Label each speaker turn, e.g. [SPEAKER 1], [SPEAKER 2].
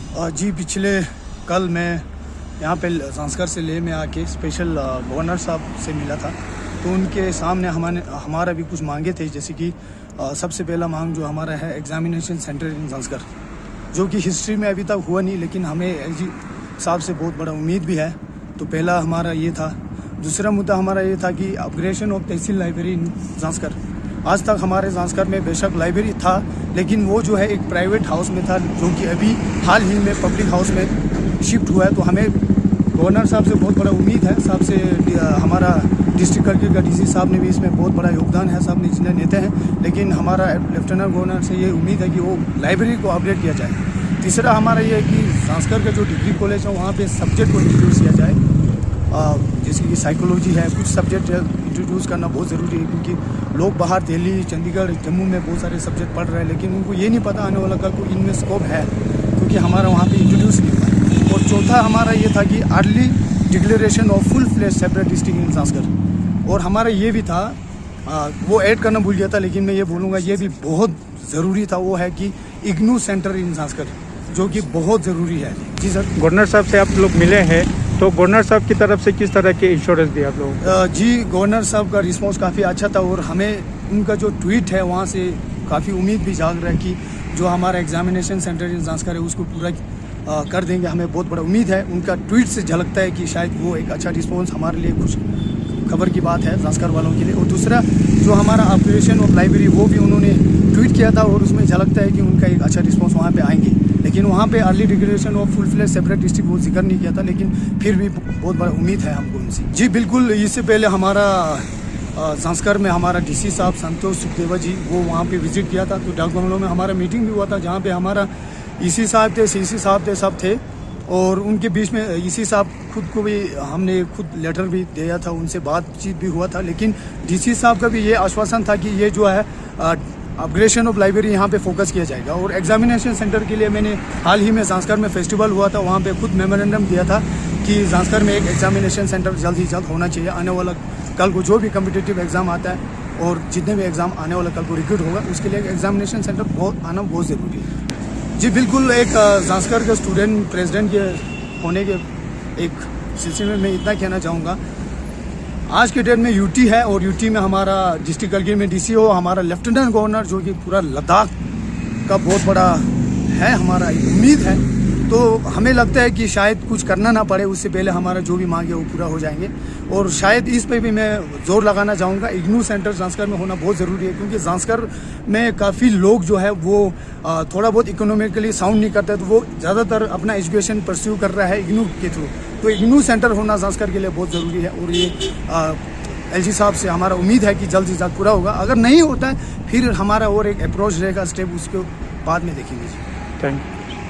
[SPEAKER 1] जी पिछले कल मैं यहाँ पे ज़ांस्कर से ले में आके स्पेशल गवर्नर साहब से मिला था। तो उनके सामने हमारा भी कुछ मांगे थे, जैसे कि सबसे पहला मांग जो हमारा है एग्जामिनेशन सेंटर इन ज़ांस्कर, जो कि हिस्ट्री में अभी तक हुआ नहीं, लेकिन हमें एलजी साहब से बहुत बड़ा उम्मीद भी है। तो पहला हमारा ये था। दूसरा मुद्दा हमारा ये था कि upgradation of tehsil library in Zanskar. आज तक हमारे ज़ांस्कर में बेशक लाइब्रेरी था, लेकिन वो जो है एक प्राइवेट हाउस में था, जो कि अभी हाल ही में पब्लिक हाउस में शिफ्ट हुआ है। तो हमें गवर्नर साहब से बहुत बड़ा उम्मीद है, साहब से हमारा डिस्ट्रिक्ट कलेक्टर का डीसी साहब ने भी इसमें बहुत बड़ा योगदान है, साहब ने जितने नेते हैं, लेकिन हमारा लेफ्टिनेंट गवर्नर से ये उम्मीद है कि वो लाइब्रेरी को अपडेट किया जाए। तीसरा हमारा ये है कि ज़ांस्कर का जो डिग्री कॉलेज है वहाँ पे सब्जेक्ट को इंट्रोड्यूस किया जाए, जैसे कि साइकोलॉजी है, कुछ सब्जेक्ट इंट्रोड्यूस करना बहुत ज़रूरी है, क्योंकि लोग बाहर दिल्ली, चंडीगढ़, जम्मू में बहुत सारे सब्जेक्ट पढ़ रहे हैं, लेकिन उनको ये नहीं पता आने वाला कल को इनमें स्कोप है, क्योंकि हमारा वहाँ पे इंट्रोड्यूस नहीं हुआ। और चौथा हमारा ये था कि early declaration of full fledge separate district in Zanskar. और हमारा ये भी था, वो ऐड करना भूल गया था, लेकिन मैं ये बोलूँगा ये भी बहुत ज़रूरी था, वो है कि इग्नू सेंटर इन ज़ांस्कर, जो कि बहुत ज़रूरी है। जी सर।
[SPEAKER 2] गवर्नर साहब से आप लोग मिले हैं, तो गवर्नर साहब की तरफ से किस तरह के इंश्योरेंस दिया आप लोगों?
[SPEAKER 1] जी गवर्नर साहब का रिस्पॉन्स काफ़ी अच्छा था, और हमें उनका जो ट्वीट है वहाँ से काफ़ी उम्मीद भी जाग रहा है कि जो हमारा एग्जामिनेशन सेंटर इन ज़ांस्कर है उसको पूरा कर देंगे। हमें बहुत बड़ा उम्मीद है, उनका ट्वीट से झलकता है कि शायद वो एक अच्छा रिस्पॉन्स हमारे लिए खुश खबर की बात है ज़ांस्कर वालों के लिए। और दूसरा जो हमारा अपग्रेडेशन ऑफ लाइब्रेरी, वो भी उन्होंने ट्वीट किया था, और उसमें झलकता है कि उनका एक अच्छा रिस्पॉन्स वहाँ पे आएंगे। लेकिन वहाँ पे early declaration of full fledge separate district वो जिक्र नहीं किया था, लेकिन फिर भी बहुत बड़ा उम्मीद है हमको उनसे। जी बिल्कुल, इससे पहले हमारा ज़ांस्कर में हमारा डीसी साहब संतोष सुखदेवा जी वो वहाँ पे विजिट किया था। तो डाक बंगलों में हमारा मीटिंग भी हुआ था, जहाँ पे हमारा ईसी साहब थे, सीसी साहब थे, सब थे। और उनके बीच में ईसी साहब खुद को भी हमने खुद लेटर भी दिया था, उनसे बातचीत भी हुआ था। लेकिन डीसी साहब का भी ये आश्वासन था कि ये जो है अपग्रेडेशन ऑफ लाइब्रेरी यहाँ पे फोकस किया जाएगा। और एग्जामिनेशन सेंटर के लिए मैंने हाल ही में ज़ांस्कर में फेस्टिवल हुआ था, वहाँ पे खुद मेमोरेंडम दिया था कि ज़ांस्कर में एक एग्जामिनेशन सेंटर जल्द ही जल्द होना चाहिए। आने वाला कल को जो भी कम्पिटिटिव एग्ज़ाम आता है और जितने भी एग्ज़ाम आने वाला कल को रिक्रूट होगा, उसके लिए एग्जामिनेशन सेंटर आना बहुत ज़रूरी है। जी बिल्कुल, एक ज़ांस्कर के स्टूडेंट प्रेसिडेंट के होने के एक सिलसिले में मैं इतना कहना चाहूँगा, आज के डेट में यूटी है, और यूटी में हमारा डिस्ट्रिक्ट कलेक्टर में डीसी हो, हमारा लेफ्टिनेंट गवर्नर जो कि पूरा लद्दाख का बहुत बड़ा है, हमारा उम्मीद है। तो हमें लगता है कि शायद कुछ करना ना पड़े, उससे पहले हमारा जो भी मांगे वो पूरा हो जाएंगे। और शायद इस पे भी मैं जोर लगाना चाहूँगा, इग्नू सेंटर ज़ांस्कर में होना बहुत ज़रूरी है, क्योंकि ज़ांस्कर में काफ़ी लोग जो है वो थोड़ा बहुत इकोनॉमिकली साउंड नहीं करते, तो वो ज़्यादातर अपना एजुकेशन परस्यू कर रहा है इग्नू के थ्रू। तो इग्नू सेंटर होना ज़ांस्कर के लिए बहुत ज़रूरी है, और ये एलजी साहब से हमारा उम्मीद है कि जल्द से जल्द पूरा होगा। अगर नहीं होता है फिर हमारा और एक अप्रोच रहेगा, स्टेप उसके बाद में देखेंगे।
[SPEAKER 2] Thank you.